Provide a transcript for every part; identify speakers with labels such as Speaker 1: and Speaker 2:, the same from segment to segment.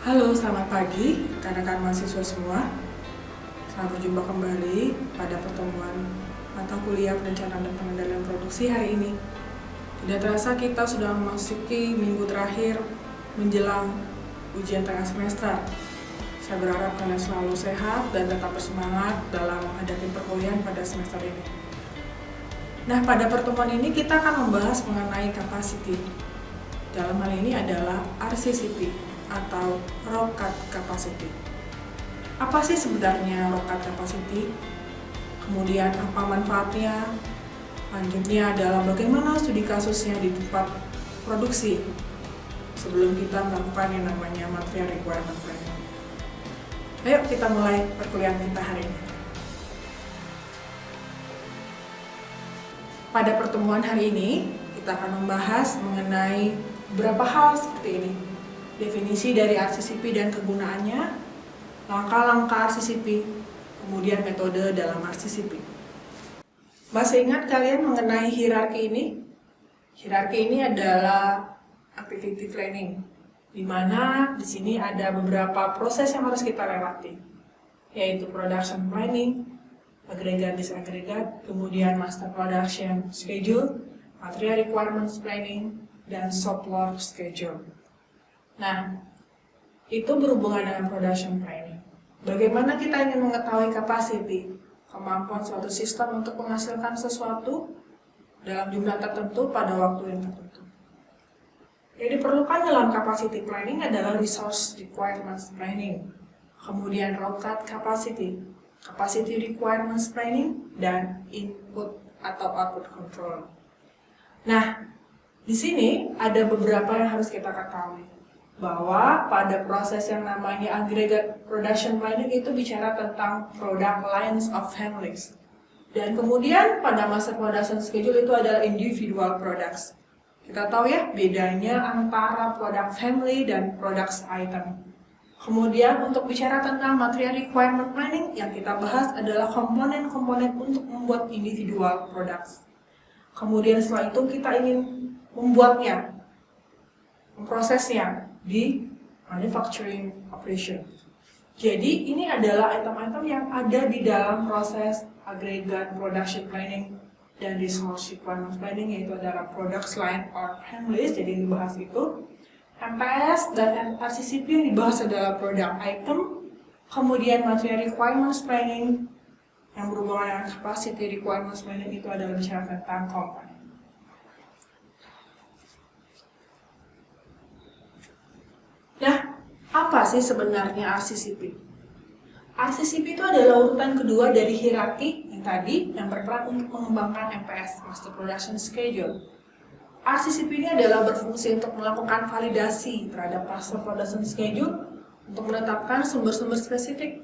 Speaker 1: Halo, selamat pagi rekan-rekan mahasiswa semua. Selamat berjumpa kembali pada pertemuan mata kuliah perencanaan dan pengendalian produksi hari ini. Tidak terasa kita sudah memasuki minggu terakhir menjelang ujian tengah semester. Saya berharap kalian selalu sehat dan tetap bersemangat dalam menghadapi perkuliahan pada semester ini. Nah, pada pertemuan ini kita akan membahas mengenai capacity. Dalam hal ini adalah RCCP atau Raw Cut Capacity. Apa sih sebenarnya Raw Cut Capacity? Kemudian apa manfaatnya? Lanjutnya adalah bagaimana studi kasusnya di tempat produksi sebelum kita melakukan yang namanya Material Requirement Planning. Ayo kita mulai perkuliahan kita hari ini. Pada pertemuan hari ini, kita akan membahas mengenai beberapa hal seperti ini. Definisi dari RCCP dan kegunaannya, langkah-langkah RCCP, kemudian metode dalam RCCP. Masih ingat kalian mengenai hierarki ini? Hierarki ini adalah activity planning, di mana di sini ada beberapa proses yang harus kita lewati, yaitu production planning, agregat disagregat, kemudian master production schedule, material requirements planning, dan shop floor schedule. Nah, itu berhubungan dengan production planning. Bagaimana kita ingin mengetahui capacity, kemampuan suatu sistem untuk menghasilkan sesuatu dalam jumlah tertentu pada waktu yang tertentu. Yang diperlukan dalam capacity planning adalah resource requirements planning, kemudian raw cut capacity, capacity requirements planning, dan input atau output control. Nah, di sini ada beberapa yang harus kita ketahui. Bahwa pada proses yang namanya aggregate production planning itu bicara tentang product lines of families. Dan kemudian pada master production schedule itu adalah individual products. Kita tahu ya bedanya antara product family dan products item. Kemudian untuk bicara tentang material requirement planning yang kita bahas adalah komponen-komponen untuk membuat individual products. Kemudian setelah itu kita ingin membuatnya, memprosesnya di manufacturing operation. Jadi ini adalah item-item yang ada di dalam proses agregat production planning dan resource requirement planning, yaitu adalah products line or families. Jadi yang dibahas itu MPS dan RCCP yang dibahas adalah product item, kemudian material requirements planning yang berhubungan dengan capacity requirements planning itu adalah bicara tentang komponen. Nah, apa sih sebenarnya RCCP? RCCP itu adalah urutan kedua dari hierarki yang tadi yang berperan untuk mengembangkan MPS, Master Production Schedule. RCCP ini adalah berfungsi untuk melakukan validasi terhadap Master Production Schedule untuk menetapkan sumber-sumber spesifik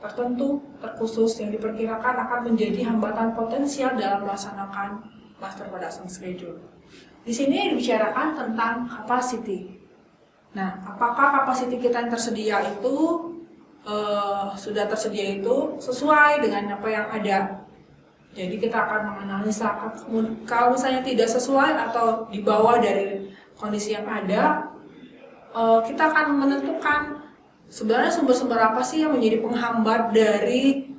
Speaker 1: tertentu terkhusus yang diperkirakan akan menjadi hambatan potensial dalam melaksanakan Master Production Schedule. Di sini dibicarakan tentang capacity. Nah, apakah kapasiti kita yang tersedia itu sudah tersedia itu sesuai dengan apa yang ada? Jadi kita akan menganalisa kalau misalnya tidak sesuai atau di bawah dari kondisi yang ada, kita akan menentukan sebenarnya sumber-sumber apa sih yang menjadi penghambat dari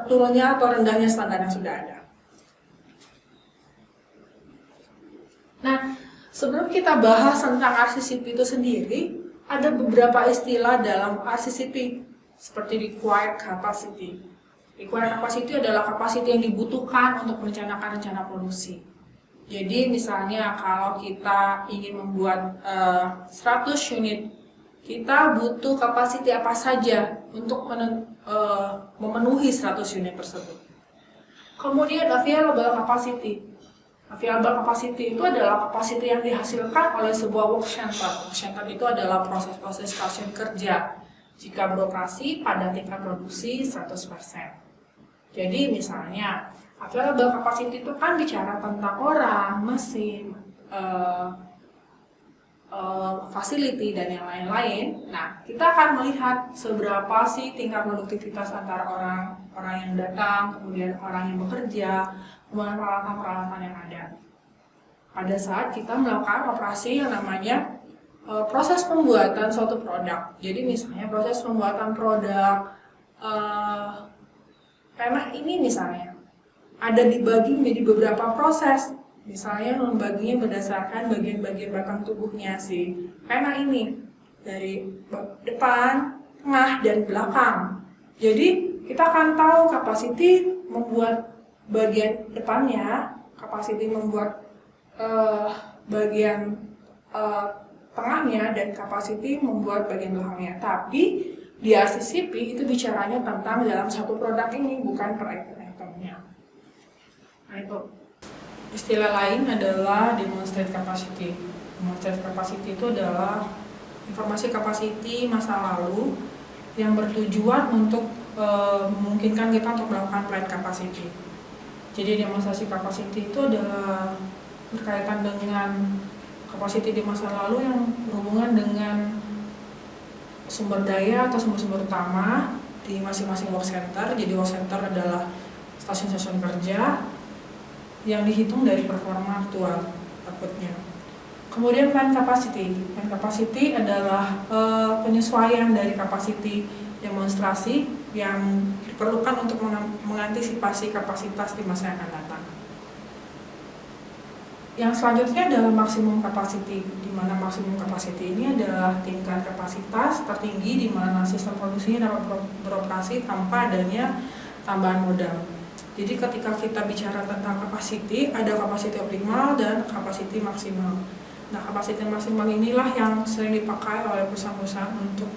Speaker 1: turunnya atau rendahnya standar yang sudah ada. Nah, sebelum kita bahas tentang RCCP itu sendiri, ada beberapa istilah dalam RCCP seperti required capacity. Required capacity adalah kapasiti yang dibutuhkan untuk merencanakan rencana produksi. Jadi misalnya kalau kita ingin membuat 100 unit, kita butuh kapasiti apa saja untuk memenuhi 100 unit tersebut. Kemudian available capacity. Available capacity itu adalah kapasiti yang dihasilkan oleh sebuah work center. Work center itu adalah proses-proses stasiun kerja jika beroperasi pada tingkat produksi 100%. Jadi misalnya, available capacity itu kan bicara tentang orang, mesin, facility, dan yang lain-lain. Nah, kita akan melihat seberapa sih tingkat produktivitas antara orang yang datang, kemudian orang yang bekerja, kemudian peralatan-peralatan yang ada. Pada saat kita melakukan operasi yang namanya proses pembuatan suatu produk. Jadi misalnya proses pembuatan produk pena ini misalnya ada dibagi menjadi beberapa proses. Misalnya membaginya berdasarkan bagian-bagian belakang tubuhnya si pena ini, dari depan, tengah, dan belakang. Jadi kita akan tahu capacity membuat bagian depannya, capacity membuat bagian tengahnya, dan capacity membuat bagian belakangnya. Tapi di RCCP itu bicaranya tentang dalam satu produk ini, bukan per item-itemnya. Nah itu. Istilah lain adalah demonstrate capacity. Demonstrate capacity itu adalah informasi capacity masa lalu yang bertujuan untuk memungkinkan kita untuk melakukan planned capacity. Jadi demonstrasi capacity itu adalah berkaitan dengan capacity di masa lalu yang berhubungan dengan sumber daya atau sumber-sumber utama di masing-masing work center. Jadi work center adalah stasiun-stasiun kerja yang dihitung dari performa aktual outputnya. Kemudian plan capacity. Plan capacity adalah penyesuaian dari capacity demonstrasi yang diperlukan untuk mengantisipasi kapasitas di masa yang akan datang. Yang selanjutnya adalah maksimum capacity, di mana maksimum capacity ini adalah tingkat kapasitas tertinggi di mana sistem produksinya dapat beroperasi tanpa adanya tambahan modal. Jadi ketika kita bicara tentang capacity, ada capacity optimal dan capacity maksimal. Nah, capacity maksimal inilah yang sering dipakai oleh perusahaan-perusahaan untuk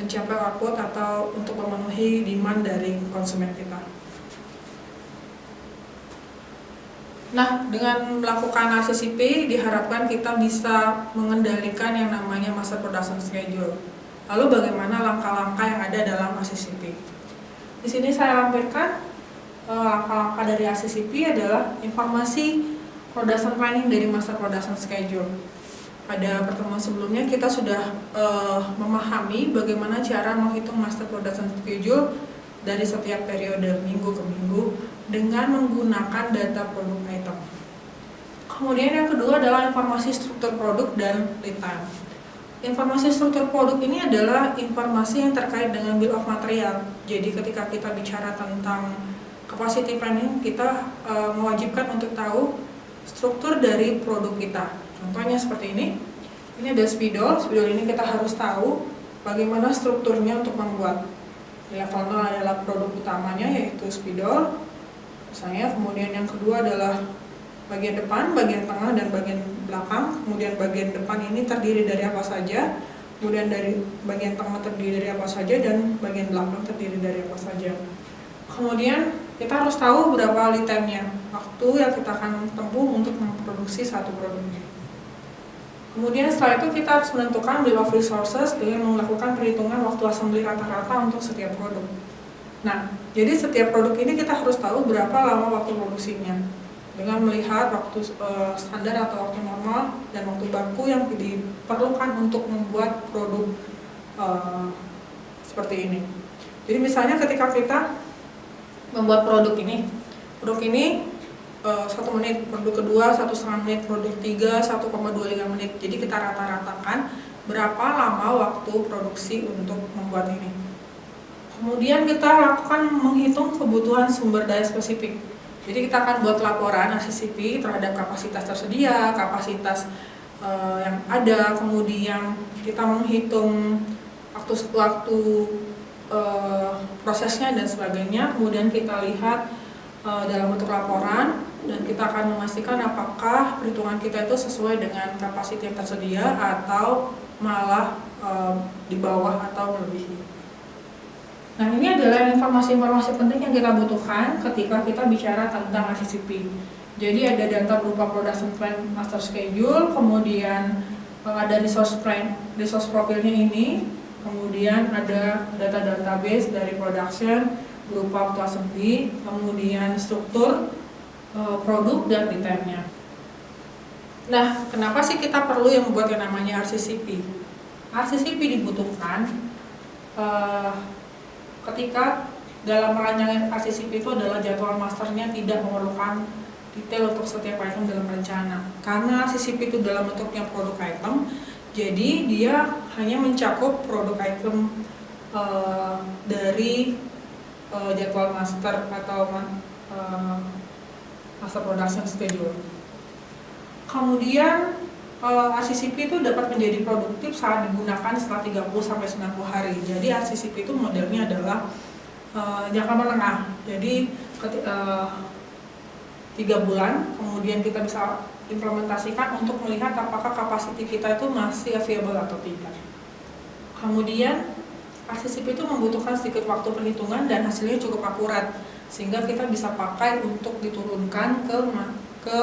Speaker 1: mencapai output atau untuk memenuhi demand dari konsumen kita. Nah, dengan melakukan RCCP diharapkan kita bisa mengendalikan yang namanya master production schedule. Lalu bagaimana langkah-langkah yang ada dalam RCCP? Di sini saya lampirkan langkah-langkah dari RCCP adalah informasi production planning dari master production schedule. Pada pertemuan sebelumnya kita sudah memahami bagaimana cara menghitung master production schedule dari setiap periode minggu ke minggu dengan menggunakan data produk item. Kemudian yang kedua adalah informasi struktur produk dan lead time. Informasi struktur produk ini adalah informasi yang terkait dengan bill of material. Jadi ketika kita bicara tentang capacity planning, kita mewajibkan untuk tahu struktur dari produk kita. Contohnya seperti ini. Ini ada spidol. Spidol ini kita harus tahu bagaimana strukturnya untuk membuat. Di level 0 adalah produk utamanya yaitu spidol. Misalnya, kemudian yang kedua adalah bagian depan, bagian tengah, dan bagian belakang. Kemudian bagian depan ini terdiri dari apa saja, kemudian dari bagian tengah terdiri dari apa saja, dan bagian belakang terdiri dari apa saja. Kemudian kita harus tahu berapa lead time-nya, waktu yang kita akan tempuh untuk memproduksi satu produk ini. Kemudian setelah itu kita harus menentukan bill of resources dengan melakukan perhitungan waktu assembly rata-rata untuk setiap produk. Nah, jadi setiap produk ini kita harus tahu berapa lama waktu produksinya dengan melihat waktu standar atau waktu normal dan waktu baku yang diperlukan untuk membuat produk seperti ini. Jadi misalnya ketika kita membuat produk ini 1 menit, produk kedua 1,5 menit, produk 3 1,25 menit. Jadi kita rata-ratakan berapa lama waktu produksi untuk membuat ini. Kemudian kita lakukan menghitung kebutuhan sumber daya spesifik. Jadi kita akan buat laporan RCCP terhadap kapasitas tersedia, kapasitas yang ada, kemudian kita menghitung waktu prosesnya dan sebagainya. Kemudian kita lihat dalam bentuk laporan dan kita akan memastikan apakah perhitungan kita itu sesuai dengan kapasitas yang tersedia atau malah di bawah atau melebihi. Nah, ini adalah informasi-informasi penting yang kita butuhkan ketika kita bicara tentang RCCP. Jadi ada data berupa production plan master schedule, kemudian ada resource plan, resource profilnya ini, kemudian ada data database dari production berupa waktu assembly, kemudian struktur produk dan lead time-nya. Nah, kenapa sih kita perlu yang membuat yang namanya RCCP? RCCP dibutuhkan ketika dalam merancang RCCP itu adalah jadwal masternya tidak memerlukan detail untuk setiap item dalam rencana. Karena RCCP itu dalam bentuknya produk item, jadi dia hanya mencakup produk item dari jadwal master atau master production schedule. Kemudian RCCP itu dapat menjadi produktif saat digunakan setelah 30-90 hari. Jadi RCCP itu modelnya adalah jangka menengah. Jadi 3 bulan, kemudian kita bisa implementasikan untuk melihat apakah kapasiti kita itu masih available atau tidak. Kemudian RCCP itu membutuhkan sedikit waktu perhitungan dan hasilnya cukup akurat, sehingga kita bisa pakai untuk diturunkan ke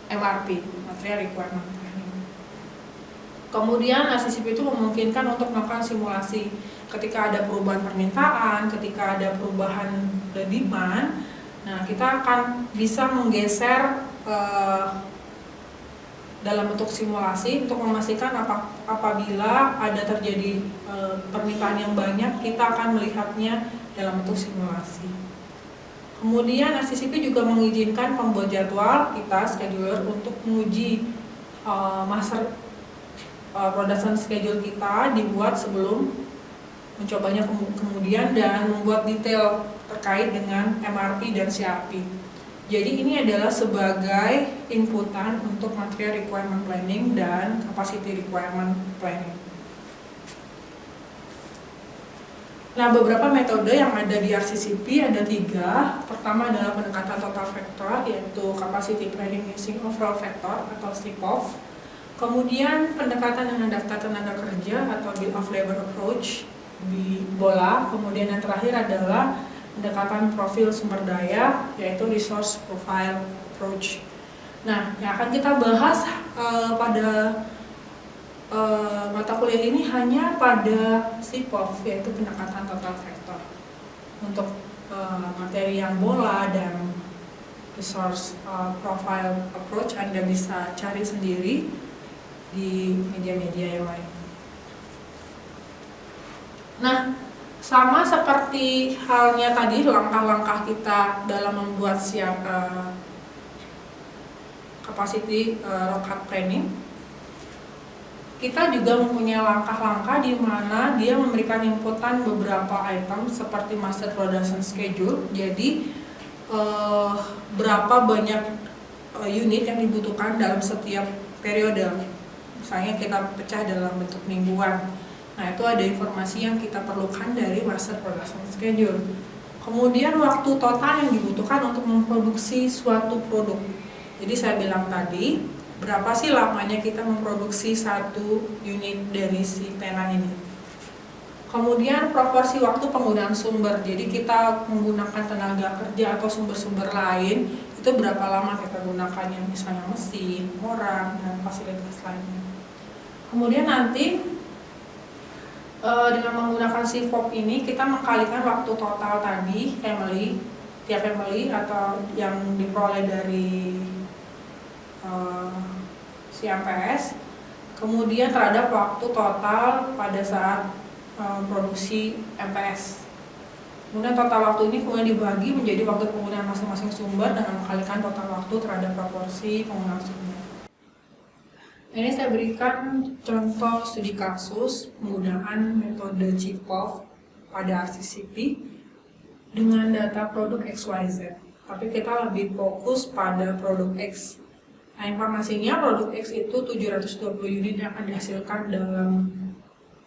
Speaker 1: MRP, Material Requirement Planning. Kemudian RCCP itu memungkinkan untuk melakukan simulasi ketika ada perubahan permintaan, ketika ada perubahan demand. Nah, kita akan bisa menggeser dalam bentuk simulasi untuk memastikan apabila ada terjadi permintaan yang banyak, kita akan melihatnya dalam bentuk simulasi. Kemudian RCCP juga mengizinkan pembuat jadwal kita, scheduler, untuk menguji master production schedule kita dibuat sebelum mencobanya kemudian dan membuat detail terkait dengan MRP dan CRP. Jadi ini adalah sebagai inputan untuk Material Requirement Planning dan Capacity Requirement Planning. Nah, beberapa metode yang ada di RCCP ada 3. Pertama adalah pendekatan total factor, yaitu Capacity Planning Using Overall Factor atau STIPOV. Kemudian pendekatan dengan daftar tenaga kerja atau Bill of Labor Approach di BOLA. Kemudian yang terakhir adalah pendekatan profil sumber daya, yaitu Resource Profile Approach. Nah, yang akan kita bahas pada mata kuliah ini hanya pada STIPOV, yaitu pendekatan total factor. Untuk materi yang BOLA dan Resource Profile Approach Anda bisa cari sendiri di media-media yang lain. Nah, sama seperti halnya tadi langkah-langkah kita dalam membuat capacity roadmap planning, kita juga mempunyai langkah-langkah di mana dia memberikan inputan beberapa item seperti master production schedule. Jadi berapa banyak unit yang dibutuhkan dalam setiap periode. Misalnya kita pecah dalam bentuk mingguan. Nah, itu ada informasi yang kita perlukan dari master production schedule. Kemudian waktu total yang dibutuhkan untuk memproduksi suatu produk. Jadi saya bilang tadi, berapa sih lamanya kita memproduksi satu unit dari si penan ini. Kemudian proporsi waktu penggunaan sumber. Jadi kita menggunakan tenaga kerja atau sumber-sumber lain, itu berapa lama kita gunakan, yang misalnya mesin, orang, dan fasilitas lainnya. Kemudian nanti dengan menggunakan si FOB ini kita mengkalikan waktu total tadi tiap family atau yang diperoleh dari si MPS, kemudian terhadap waktu total pada saat produksi MPS. Kemudian total waktu ini kemudian dibagi menjadi waktu penggunaan masing-masing sumber dengan mengkalikan total waktu terhadap proporsi penggunaan sumber. Ini saya berikan contoh studi kasus penggunaan metode CIPOV pada RCCP dengan data produk XYZ. Tapi kita lebih fokus pada produk X. Nah, informasinya produk X itu 720 unit yang akan dihasilkan dalam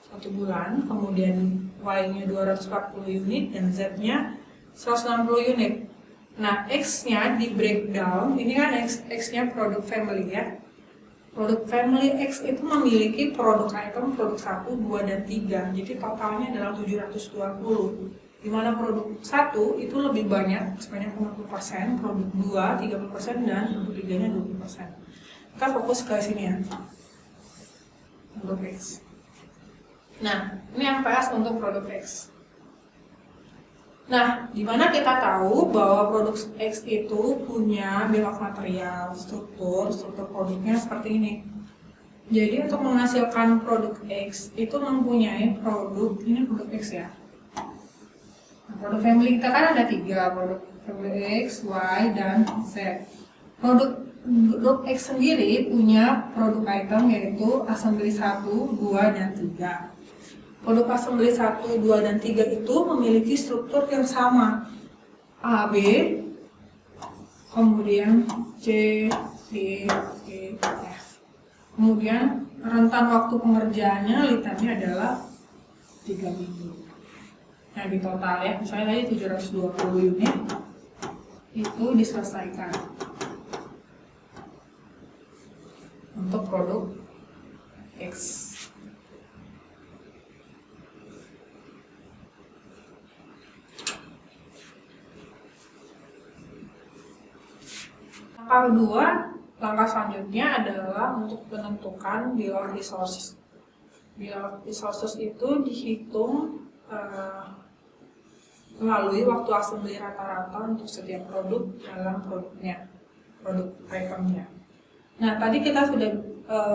Speaker 1: 1 bulan, kemudian Y-nya 240 unit dan Z-nya 160 unit. Nah, X-nya di breakdown, ini kan X-nya produk family ya. Produk family X itu memiliki produk item, produk 1, 2, dan 3. Jadi totalnya adalah 720. Di mana produk 1 itu lebih banyak, sebanyak 50%, produk 2, 30%, dan produk 3-nya 20%. Kita fokus ke sini ya. Produk X. Nah, ini MPS untuk produk X. Nah, di mana kita tahu bahwa produk X itu punya bill of material, struktur produknya seperti ini. Jadi untuk menghasilkan produk X itu mempunyai produk, ini produk X ya. Nah, produk family kita kan ada 3, produk family X, Y, dan Z. Produk Grup X sendiri punya produk item yaitu assembly 1, 2, dan 3. Produk assembly 1, 2, dan 3 itu memiliki struktur yang sama, A, B, kemudian C, D, E, F. Kemudian rentan waktu pengerjaannya lead time-nya adalah 3 minggu. Nah, di total ya, misalnya tadi 720 unit itu diselesaikan untuk produk X. Langkah kedua, langkah selanjutnya adalah untuk menentukan bill of resources. Bill of resources itu dihitung melalui waktu assembly rata-rata untuk setiap produk dalam produknya, produk itemnya. Nah, tadi kita sudah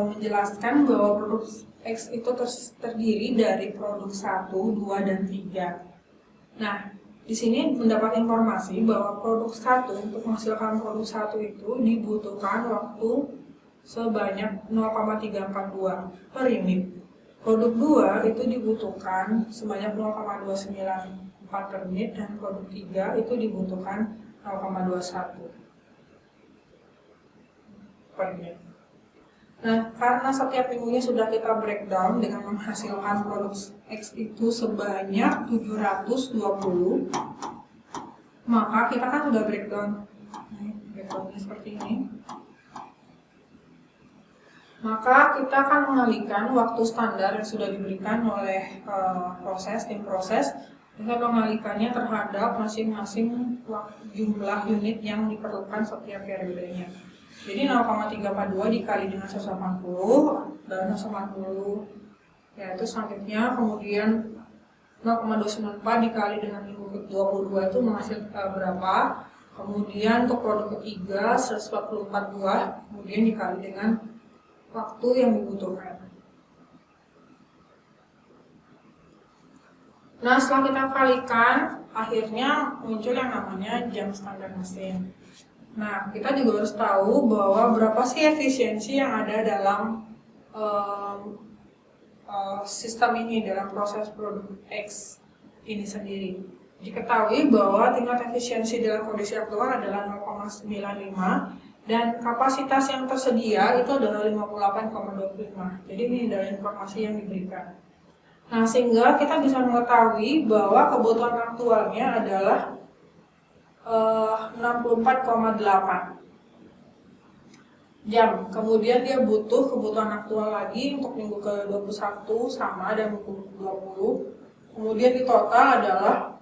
Speaker 1: menjelaskan bahwa produk X itu terdiri dari produk 1, 2, dan 3. Nah, di sini mendapat informasi bahwa produk 1 untuk menghasilkan produk 1 itu dibutuhkan waktu sebanyak 0,342 per unit. Produk 2 itu dibutuhkan sebanyak 0,294 per unit dan produk 3 itu dibutuhkan 0,21 per unit. Nah, karena setiap minggunya sudah kita breakdown dengan menghasilkan produk X itu sebanyak 720, maka kita kan sudah breakdown. Breakdownnya seperti ini. Maka kita akan mengalihkan waktu standar yang sudah diberikan oleh tim proses, kita mengalihkannya terhadap masing-masing jumlah unit yang diperlukan setiap periodenya. Jadi 0,342 dikali dengan 180 dan 180 yaitu selanjutnya, kemudian 0,294 dikali dengan minggu ke-22 itu menghasilkan berapa, kemudian untuk produk ketiga 144 buah, kemudian dikali dengan waktu yang dibutuhkan. Nah, setelah kita kalikan, akhirnya muncul yang namanya jam standar mesin. Nah, kita juga harus tahu bahwa berapa sih efisiensi yang ada dalam sistem ini, dalam proses produk X ini sendiri. Diketahui bahwa tingkat efisiensi dalam kondisi aktual adalah 0,95 dan kapasitas yang tersedia itu adalah 58,25. Jadi ini adalah informasi yang diberikan. Nah, sehingga kita bisa mengetahui bahwa kebutuhan aktualnya adalah 64,8 jam. Kemudian dia butuh kebutuhan aktual lagi untuk minggu ke-21 sama dan minggu ke-20. Kemudian di total adalah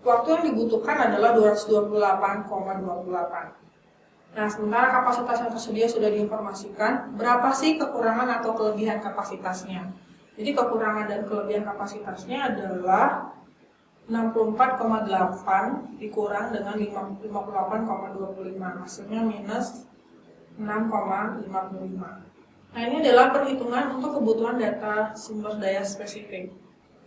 Speaker 1: waktu yang dibutuhkan adalah 228,28. Nah, sementara kapasitas yang tersedia sudah diinformasikan, berapa sih kekurangan atau kelebihan kapasitasnya? Jadi kekurangan dan kelebihan kapasitasnya adalah 64,8 dikurang dengan 58,25, hasilnya minus 6,55. Nah, ini adalah perhitungan untuk kebutuhan data sumber daya spesifik.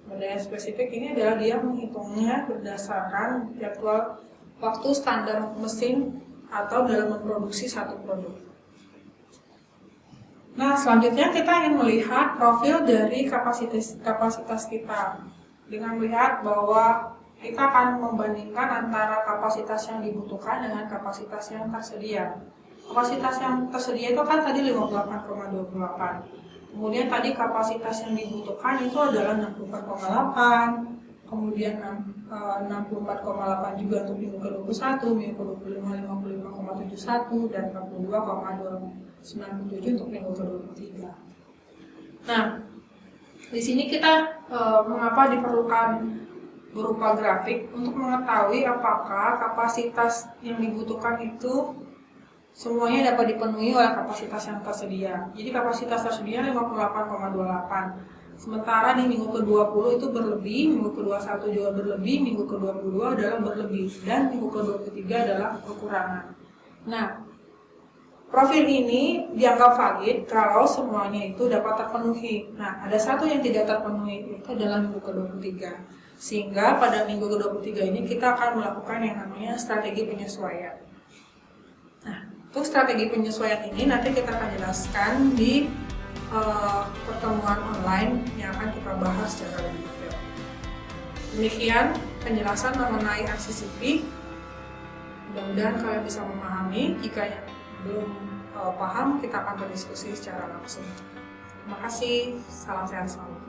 Speaker 1: Sumber daya spesifik ini adalah dia menghitungnya berdasarkan jadwal waktu standar mesin atau dalam memproduksi satu produk. Nah, selanjutnya kita ingin melihat profil dari kapasitas kita. Dengan melihat bahwa kita akan membandingkan antara kapasitas yang dibutuhkan dengan kapasitas yang tersedia. Kapasitas yang tersedia itu kan tadi 58,28. Kemudian tadi kapasitas yang dibutuhkan itu adalah 64,8. Kemudian 64,8 juga untuk minggu ke-21, minggu ke-25 55,71 dan 42,297 untuk minggu ke-23. Nah, di sini kita mengapa diperlukan berupa grafik untuk mengetahui apakah kapasitas yang dibutuhkan itu semuanya dapat dipenuhi oleh kapasitas yang tersedia. Jadi kapasitas tersedia 58,28. Sementara di minggu ke-20 itu berlebih, minggu ke-21 juga berlebih, minggu ke-22 adalah berlebih, dan minggu ke-23 adalah kekurangan. Nah, profil ini dianggap valid kalau semuanya itu dapat terpenuhi. Nah, ada satu yang tidak terpenuhi, itu adalah minggu ke-23. Sehingga pada minggu ke-23 ini kita akan melakukan yang namanya strategi penyesuaian. Nah, Untuk strategi penyesuaian ini nanti kita akan jelaskan di pertemuan online yang akan kita bahas secara lebih detail. Demikian penjelasan mengenai RCCP. Mudah-mudahan kalian bisa memahami. Jika yang belum paham, kita akan berdiskusi secara langsung. Terima kasih, salam sehat selalu.